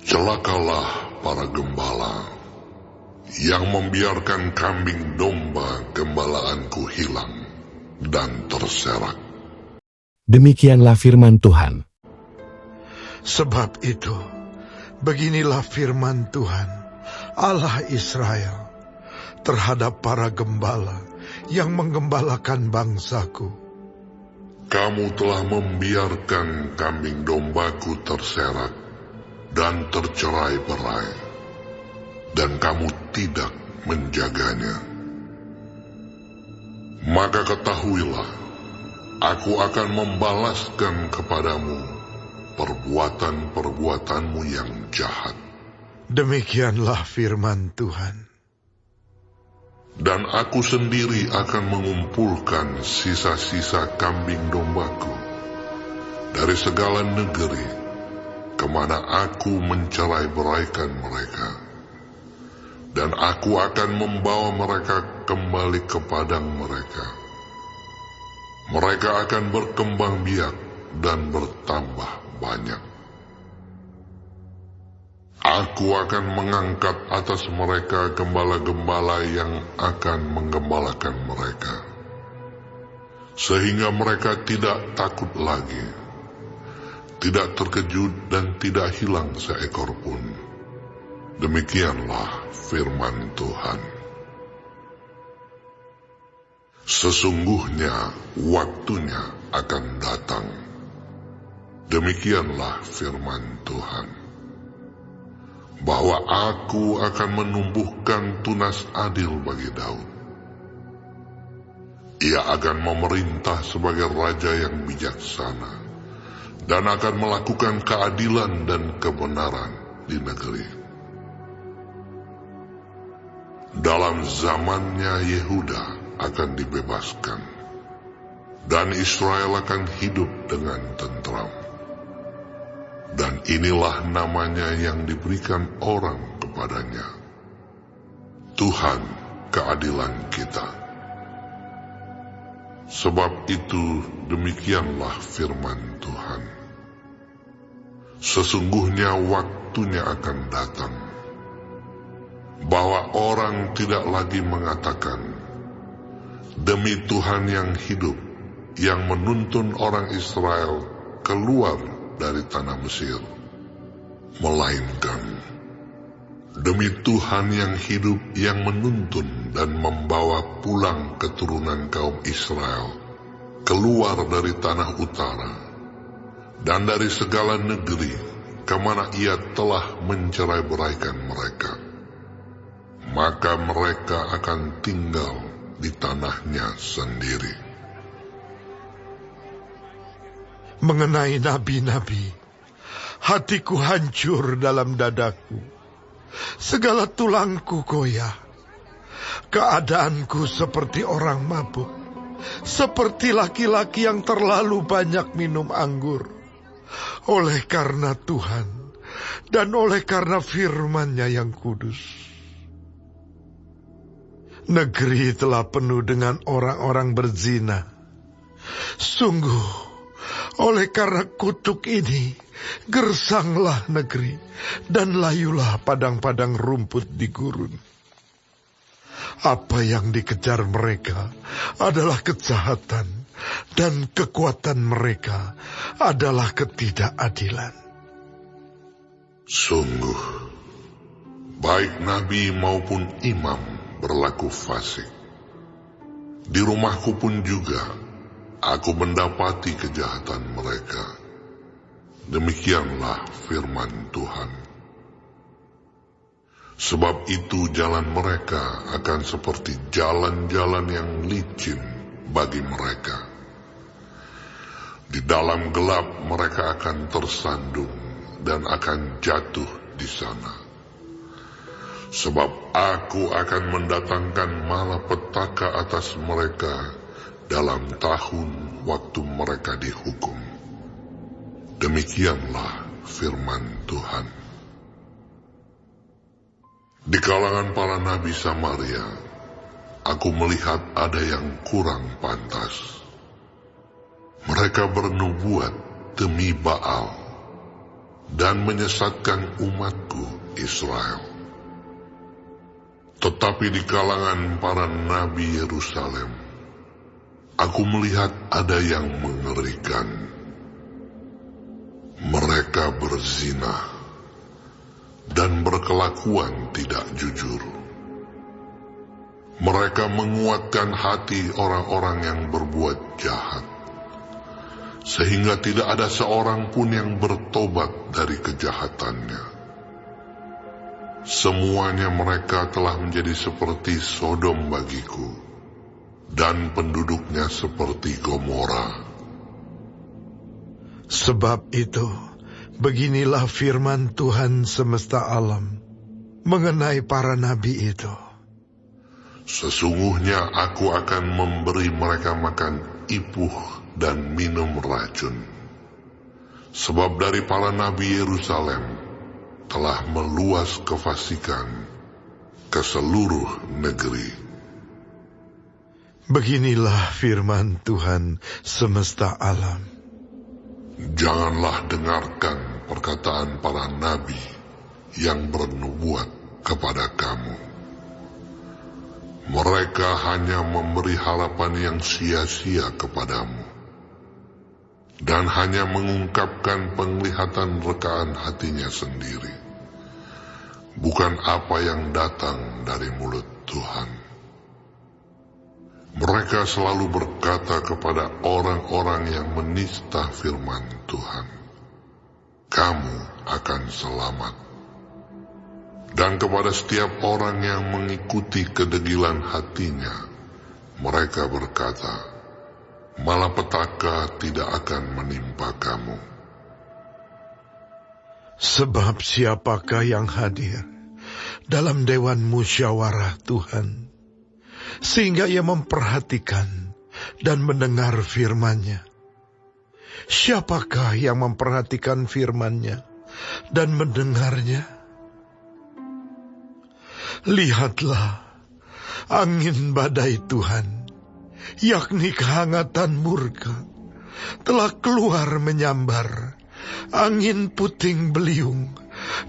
Celakalah para gembala yang membiarkan kambing domba gembalaanku hilang dan terserak. Demikianlah firman Tuhan. Sebab itu, beginilah firman Tuhan, Allah Israel, terhadap para gembala yang menggembalakan bangsaku. Kamu telah membiarkan kambing dombaku terserak dan tercerai-berai, dan kamu tidak menjaganya. Maka ketahuilah, aku akan membalaskan kepadamu perbuatan-perbuatanmu yang jahat. Demikianlah firman Tuhan. Dan aku sendiri akan mengumpulkan sisa-sisa kambing dombaku dari segala negeri kemana aku mencerai-beraikan mereka. Dan aku akan membawa mereka kembali ke padang mereka. Mereka akan berkembang biak dan bertambah banyak. Aku akan mengangkat atas mereka gembala-gembala yang akan menggembalakan mereka, sehingga mereka tidak takut lagi, tidak terkejut dan tidak hilang seekor pun. Demikianlah firman Tuhan. Sesungguhnya waktunya akan datang. Demikianlah firman Tuhan, bahwa aku akan menumbuhkan tunas adil bagi Daud. Ia akan memerintah sebagai raja yang bijaksana, dan akan melakukan keadilan dan kebenaran di negeri. Dalam zamannya Yehuda akan dibebaskan, dan Israel akan hidup dengan tentram. Dan inilah namanya yang diberikan orang kepadanya, Tuhan keadilan kita. Sebab itu demikianlah firman Tuhan. Sesungguhnya waktunya akan datang, bahwa orang tidak lagi mengatakan, demi Tuhan yang hidup, yang menuntun orang Israel keluar dari tanah Mesir, melainkan demi Tuhan yang hidup, yang menuntun dan membawa pulang keturunan kaum Israel keluar dari tanah utara dan dari segala negeri kemana ia telah mencerai-beraikan mereka. Maka mereka akan tinggal di tanahnya sendiri. Mengenai nabi-nabi, hatiku hancur dalam dadaku. Segala tulangku goyah. Keadaanku seperti orang mabuk, seperti laki-laki yang terlalu banyak minum anggur. Oleh karena Tuhan dan oleh karena firman-Nya yang kudus. Negeri telah penuh dengan orang-orang berzina. Sungguh, oleh karena kutuk ini, gersanglah negeri, dan layulah padang-padang rumput di gurun. Apa yang dikejar mereka adalah kejahatan, dan kekuatan mereka adalah ketidakadilan. Sungguh, baik nabi maupun imam berlaku fasik. Di rumahku pun juga aku mendapati kejahatan mereka. Demikianlah firman Tuhan. Sebab itu jalan mereka akan seperti jalan-jalan yang licin bagi mereka. Di dalam gelap mereka akan tersandung dan akan jatuh di sana. Sebab aku akan mendatangkan malapetaka atas mereka dalam tahun waktu mereka dihukum. Demikianlah firman Tuhan. Di kalangan para nabi Samaria, aku melihat ada yang kurang pantas. Mereka bernubuat demi Baal, dan menyesatkan umatku Israel. Tetapi di kalangan para nabi Yerusalem, aku melihat ada yang mengerikan. Mereka berzina dan berkelakuan tidak jujur. Mereka menguatkan hati orang-orang yang berbuat jahat, sehingga tidak ada seorang pun yang bertobat dari kejahatannya. Semuanya mereka telah menjadi seperti Sodom bagiku, dan penduduknya seperti Gomora. Sebab itu, beginilah firman Tuhan semesta alam mengenai para nabi itu. Sesungguhnya aku akan memberi mereka makan ipuh dan minum racun. Sebab dari para nabi Yerusalem telah meluas kefasikan ke seluruh negeri. Beginilah firman Tuhan semesta alam. Janganlah dengarkan perkataan para nabi yang bernubuat kepada kamu. Mereka hanya memberi harapan yang sia-sia kepadamu, dan hanya mengungkapkan penglihatan rekaan hatinya sendiri, bukan apa yang datang dari mulut Tuhan. Mereka selalu berkata kepada orang-orang yang menista firman Tuhan, "Kamu akan selamat." Dan kepada setiap orang yang mengikuti kedegilan hatinya, mereka berkata, "Malapetaka tidak akan menimpa kamu." Sebab siapakah yang hadir dalam dewan musyawarah Tuhan, sehingga ia memperhatikan dan mendengar firman-Nya? Siapakah yang memperhatikan firman-Nya dan mendengarnya? Lihatlah, angin badai Tuhan, yakni kehangatan murka, telah keluar menyambar, angin puting beliung,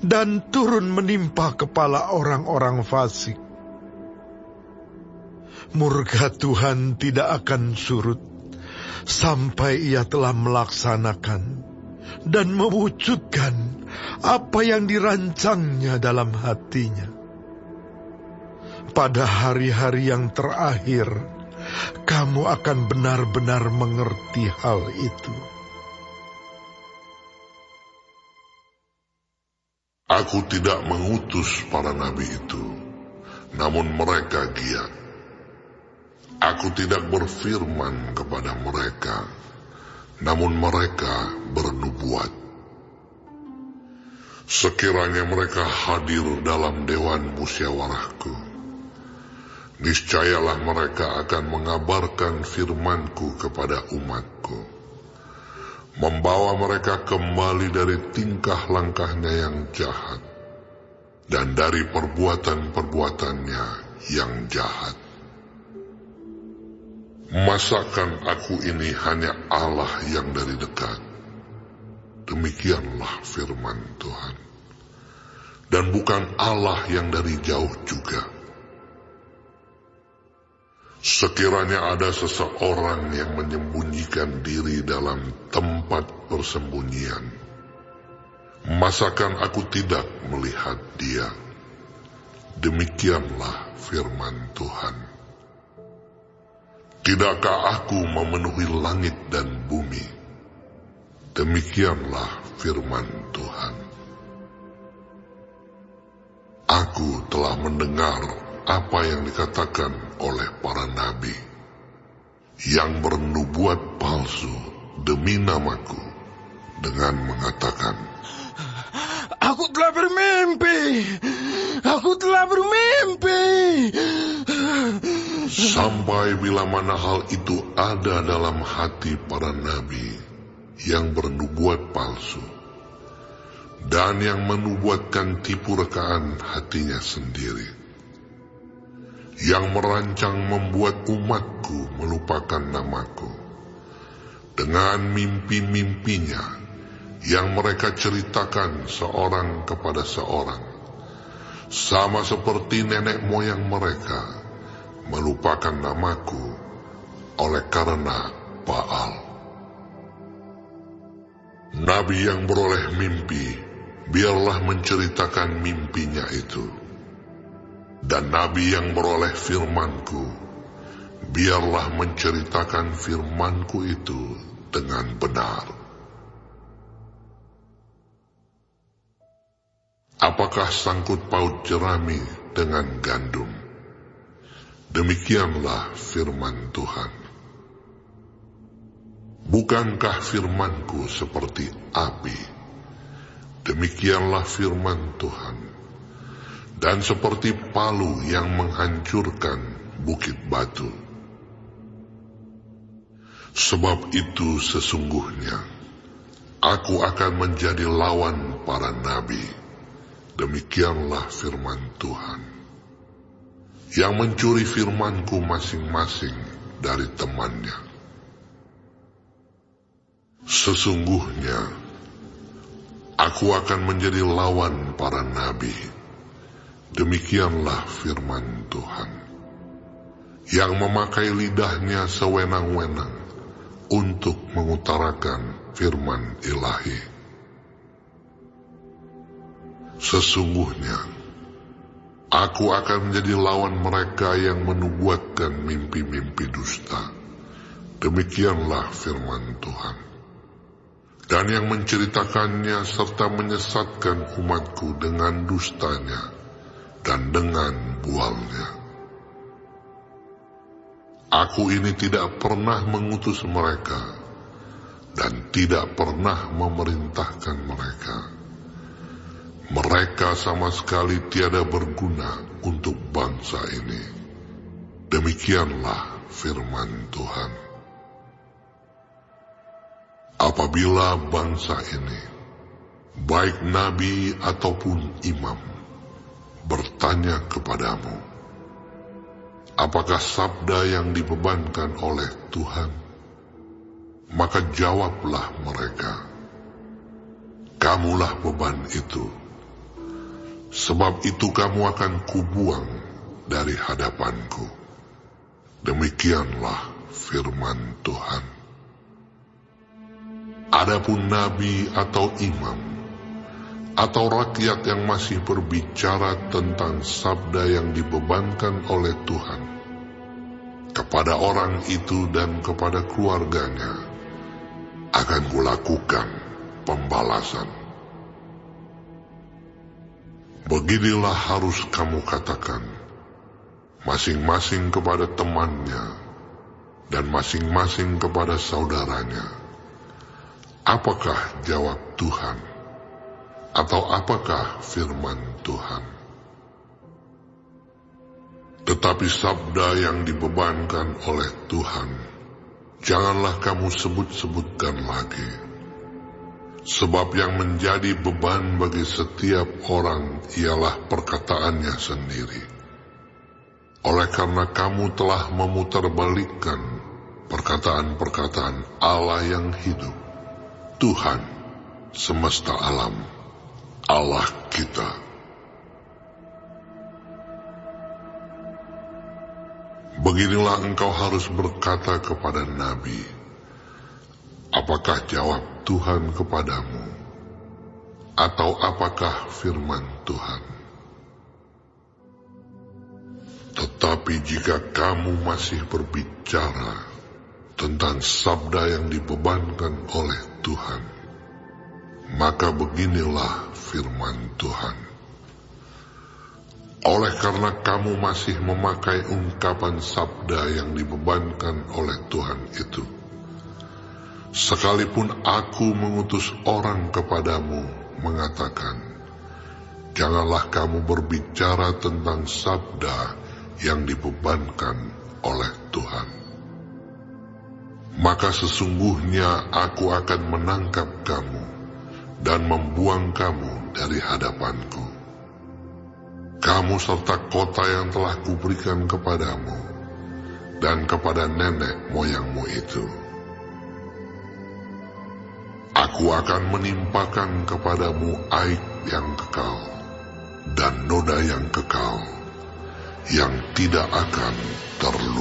dan turun menimpa kepala orang-orang fasik. Murka Tuhan tidak akan surut sampai ia telah melaksanakan dan mewujudkan apa yang dirancangnya dalam hatinya. Pada hari-hari yang terakhir, kamu akan benar-benar mengerti hal itu. Aku tidak mengutus para nabi itu, namun mereka giat. Aku tidak berfirman kepada mereka, namun mereka bernubuat. Sekiranya mereka hadir dalam dewan musyawarahku, niscayalah mereka akan mengabarkan firman-Ku kepada umat-Ku, membawa mereka kembali dari tingkah langkahnya yang jahat, dan dari perbuatan-perbuatannya yang jahat. Masakan aku ini hanya Allah yang dari dekat? Demikianlah firman Tuhan. Dan bukan Allah yang dari jauh juga. Sekiranya ada seseorang yang menyembunyikan diri dalam tempat persembunyian, masakan aku tidak melihat dia? Demikianlah firman Tuhan. Tidakkah aku memenuhi langit dan bumi? Demikianlah firman Tuhan. Aku telah mendengar apa yang dikatakan oleh para nabi yang bernubuat palsu demi namaku dengan mengatakan, Aku telah bermimpi. Aku telah bermimpi. Sampai bila mana hal itu ada dalam hati para nabi yang bernubuat palsu dan yang menubuatkan tipu rekaan hatinya sendiri, yang merancang membuat umatku melupakan namaku dengan mimpi-mimpinya yang mereka ceritakan seorang kepada seorang, sama seperti nenek moyang mereka melupakan namaku oleh karena Baal. Nabi yang beroleh mimpi, biarlah menceritakan mimpinya itu. Dan nabi yang beroleh firmanku, biarlah menceritakan firmanku itu dengan benar. Apakah sangkut paut jerami dengan gandum? Demikianlah firman Tuhan. Bukankah firmanku seperti api? Demikianlah firman Tuhan. Dan seperti palu yang menghancurkan bukit batu. Sebab itu sesungguhnya aku akan menjadi lawan para nabi. Demikianlah firman Tuhan, yang mencuri firmanku masing-masing dari temannya. Sesungguhnya aku akan menjadi lawan para nabi. Demikianlah firman Tuhan, yang memakai lidahnya sewenang-wenang untuk mengutarakan firman ilahi. Sesungguhnya aku akan menjadi lawan mereka yang menubuatkan mimpi-mimpi dusta. Demikianlah firman Tuhan. Dan yang menceritakannya serta menyesatkan umatku dengan dustanya dan dengan bualnya. Aku ini tidak pernah mengutus mereka dan tidak pernah memerintahkan mereka. Mereka sama sekali tiada berguna untuk bangsa ini. Demikianlah firman Tuhan. Apabila bangsa ini, baik nabi ataupun imam, bertanya kepadamu, apakah sabda yang dibebankan oleh Tuhan? Maka jawablah mereka, kamulah beban itu. Sebab itu kamu akan kubuang dari hadapanku. Demikianlah firman Tuhan. Adapun nabi atau imam, atau rakyat yang masih berbicara tentang sabda yang dibebankan oleh Tuhan, kepada orang itu dan kepada keluarganya akan kulakukan pembalasan. Beginilah harus kamu katakan, masing-masing kepada temannya dan masing-masing kepada saudaranya. Apakah jawab Tuhan? Atau apakah firman Tuhan? Tetapi sabda yang dibebankan oleh Tuhan, janganlah kamu sebut-sebutkan lagi. Sebab yang menjadi beban bagi setiap orang ialah perkataannya sendiri. Oleh karena kamu telah memutarbalikkan perkataan-perkataan Allah yang hidup, Tuhan semesta alam, Allah kita. Beginilah engkau harus berkata kepada nabi, apakah jawab Tuhan kepadamu, atau apakah firman Tuhan? Tetapi jika kamu masih berbicara tentang sabda yang dibebankan oleh Tuhan, maka beginilah firman Tuhan. Oleh karena kamu masih memakai ungkapan sabda yang dibebankan oleh Tuhan itu, sekalipun aku mengutus orang kepadamu mengatakan, janganlah kamu berbicara tentang sabda yang dibebankan oleh Tuhan, maka sesungguhnya aku akan menangkap kamu dan membuang kamu dari hadapanku. Kamu serta kota yang telah kuberikan kepadamu dan kepada nenek moyangmu itu. Aku akan menimpakan kepadamu aib yang kekal dan noda yang kekal, yang tidak akan terlupakan.